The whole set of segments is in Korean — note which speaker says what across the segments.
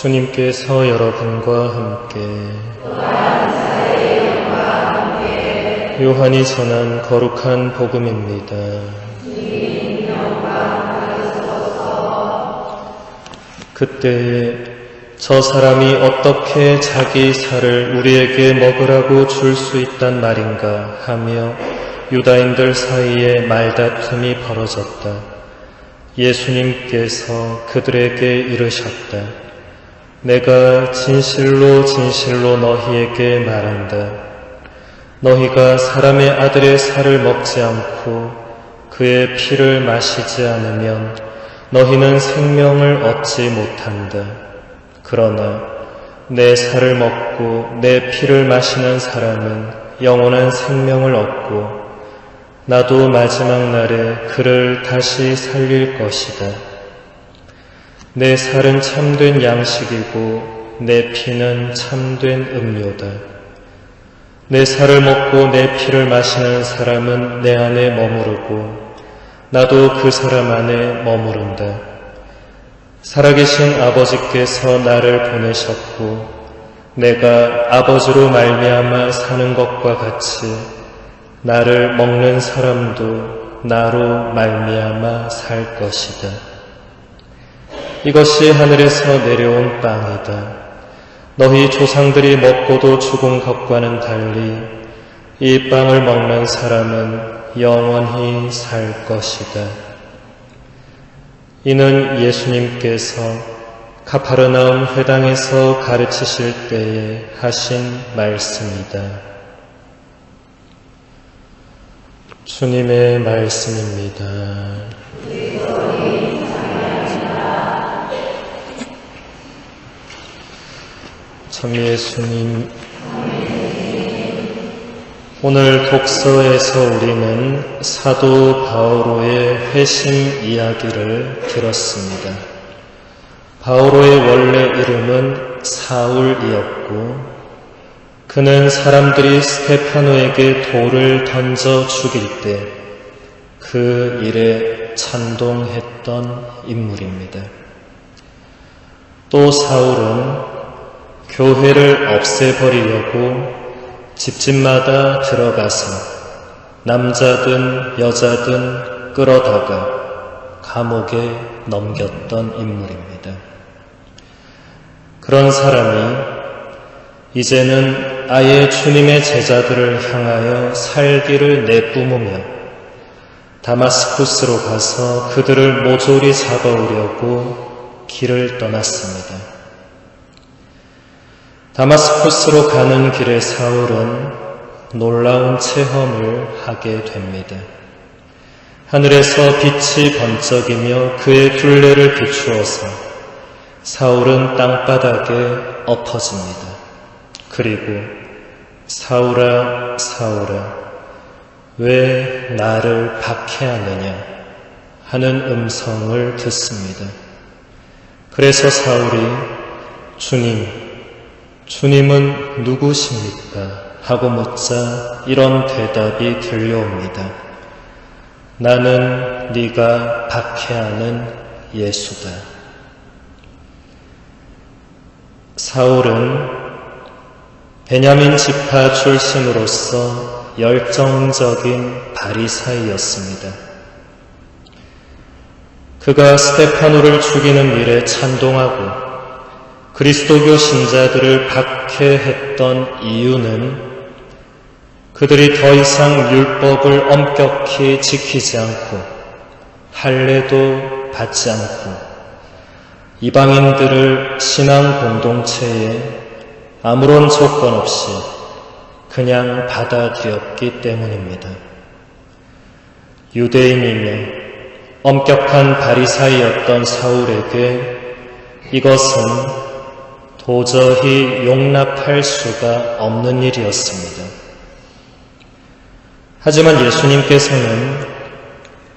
Speaker 1: 주님께서 여러분과 함께 요한이 전한 거룩한 복음입니다. 그때에 저 사람이 어떻게 자기 살을 우리에게 먹으라고 줄 수 있단 말인가 하며 유다인들 사이에 말다툼이 벌어졌다. 예수님께서 그들에게 이르셨다. 내가 진실로 진실로 너희에게 말한다. 너희가 사람의 아들의 살을 먹지 않고 그의 피를 마시지 않으면 너희는 생명을 얻지 못한다. 그러나 내 살을 먹고 내 피를 마시는 사람은 영원한 생명을 얻고 나도 마지막 날에 그를 다시 살릴 것이다. 내 살은 참된 양식이고 내 피는 참된 음료다. 내 살을 먹고 내 피를 마시는 사람은 내 안에 머무르고 나도 그 사람 안에 머무른다. 살아계신 아버지께서 나를 보내셨고 내가 아버지로 말미암아 사는 것과 같이 나를 먹는 사람도 나로 말미암아 살 것이다. 이것이 하늘에서 내려온 빵이다. 너희 조상들이 먹고도 죽은 것과는 달리 이 빵을 먹는 사람은 영원히 살 것이다. 이는 예수님께서 가파르나움 회당에서 가르치실 때에 하신 말씀이다. 주님의 말씀입니다. 참 예수님, 오늘 독서에서 우리는 사도 바오로의 회심 이야기를 들었습니다. 바오로의 원래 이름은 사울이었고 그는 사람들이 스테파노에게 돌을 던져 죽일 때 그 일에 찬동했던 인물입니다. 또 사울은 교회를 없애버리려고 집집마다 들어가서 남자든 여자든 끌어다가 감옥에 넘겼던 인물입니다. 그런 사람이 이제는 아예 주님의 제자들을 향하여 살기를 내뿜으며 다마스쿠스로 가서 그들을 모조리 잡아오려고 길을 떠났습니다. 다마스쿠스로 가는 길에 사울은 놀라운 체험을 하게 됩니다. 하늘에서 빛이 번쩍이며 그의 둘레를 비추어서 사울은 땅바닥에 엎어집니다. 그리고 사울아 사울아 왜 나를 박해하느냐 하는 음성을 듣습니다. 그래서 사울이 주님은 누구십니까? 하고 묻자 이런 대답이 들려옵니다. 나는 네가 박해하는 예수다. 사울은 베냐민 지파 출신으로서 열정적인 바리사이였습니다. 그가 스테파노를 죽이는 일에 찬동하고 그리스도교 신자들을 박해했던 이유는 그들이 더 이상 율법을 엄격히 지키지 않고 할례도 받지 않고 이방인들을 신앙 공동체에 아무런 조건 없이 그냥 받아들였기 때문입니다. 유대인이며 엄격한 바리사이였던 사울에게 이것은 도저히 용납할 수가 없는 일이었습니다. 하지만 예수님께서는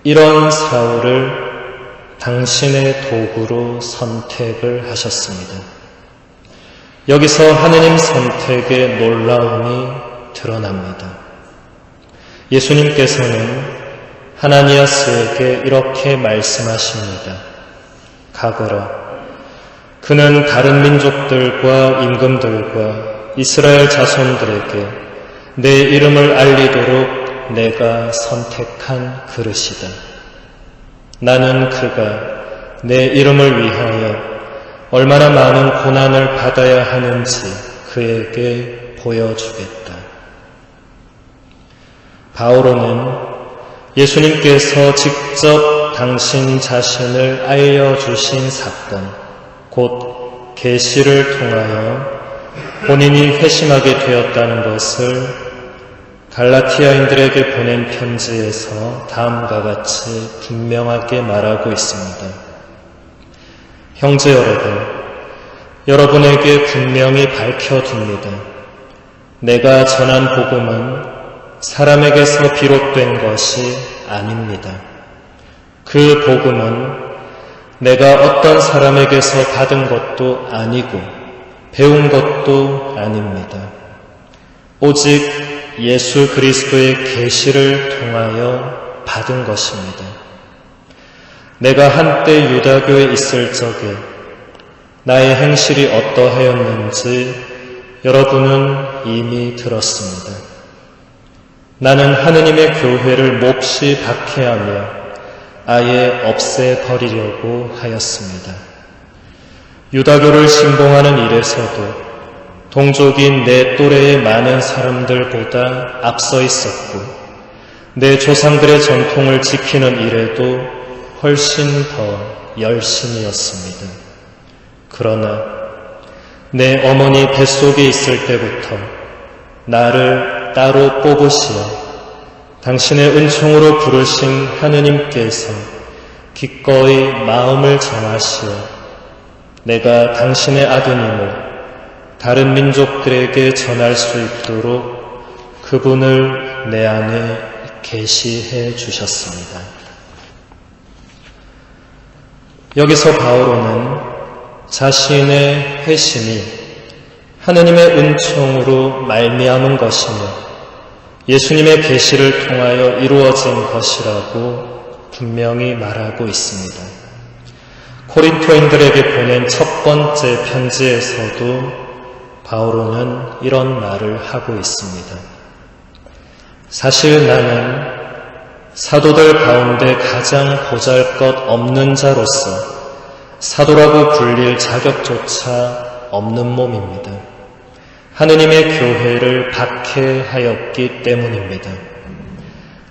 Speaker 1: 이런 사울을 당신의 도구로 선택을 하셨습니다. 여기서 하느님 선택의 놀라움이 드러납니다. 예수님께서는 하나니아스에게 이렇게 말씀하십니다. 가거라. 그는 다른 민족들과 임금들과 이스라엘 자손들에게 내 이름을 알리도록 내가 선택한 그릇이다. 나는 그가 내 이름을 위하여 얼마나 많은 고난을 받아야 하는지 그에게 보여주겠다. 바오로는 예수님께서 직접 당신 자신을 알려주신 사건, 곧 계시를 통하여 본인이 회심하게 되었다는 것을 갈라티아인들에게 보낸 편지에서 다음과 같이 분명하게 말하고 있습니다. 형제 여러분, 여러분에게 분명히 밝혀둡니다. 내가 전한 복음은 사람에게서 비롯된 것이 아닙니다. 그 복음은 내가 어떤 사람에게서 받은 것도 아니고 배운 것도 아닙니다. 오직 예수 그리스도의 계시를 통하여 받은 것입니다. 내가 한때 유다교에 있을 적에 나의 행실이 어떠하였는지 여러분은 이미 들었습니다. 나는 하느님의 교회를 몹시 박해하며 아예 없애버리려고 하였습니다. 유다교를 신봉하는 일에서도 동족인 내 또래의 많은 사람들보다 앞서 있었고 내 조상들의 전통을 지키는 일에도 훨씬 더 열심이었습니다. 그러나 내 어머니 뱃속에 있을 때부터 나를 따로 뽑으시어 당신의 은총으로 부르신 하느님께서 기꺼이 마음을 정하시어 내가 당신의 아드님을 다른 민족들에게 전할 수 있도록 그분을 내 안에 계시해 주셨습니다. 여기서 바오로는 자신의 회심이 하느님의 은총으로 말미암은 것이며 예수님의 계시를 통하여 이루어진 것이라고 분명히 말하고 있습니다. 코린토인들에게 보낸 첫 번째 편지에서도 바오로는 이런 말을 하고 있습니다. 사실 나는 사도들 가운데 가장 보잘것없는 자로서 사도라고 불릴 자격조차 없는 몸입니다. 하느님의 교회를 박해하였기 때문입니다.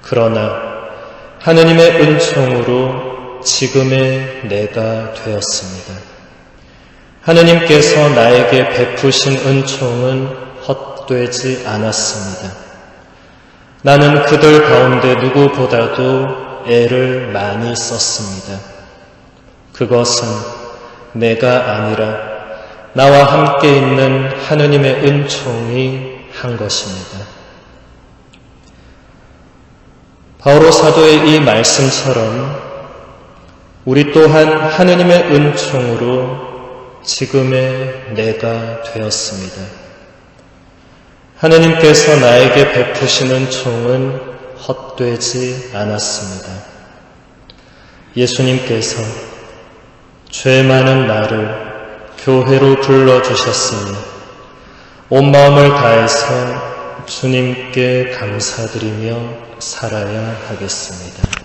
Speaker 1: 그러나 하느님의 은총으로 지금의 내가 되었습니다. 하느님께서 나에게 베푸신 은총은 헛되지 않았습니다. 나는 그들 가운데 누구보다도 애를 많이 썼습니다. 그것은 내가 아니라 나와 함께 있는 하느님의 은총이 한 것입니다. 바오로 사도의 이 말씀처럼 우리 또한 하느님의 은총으로 지금의 내가 되었습니다. 하느님께서 나에게 베푸신 은총은 헛되지 않았습니다. 예수님께서 죄 많은 나를 교회로 불러주셨으니 온 마음을 다해서 주님께 감사드리며 살아야 하겠습니다.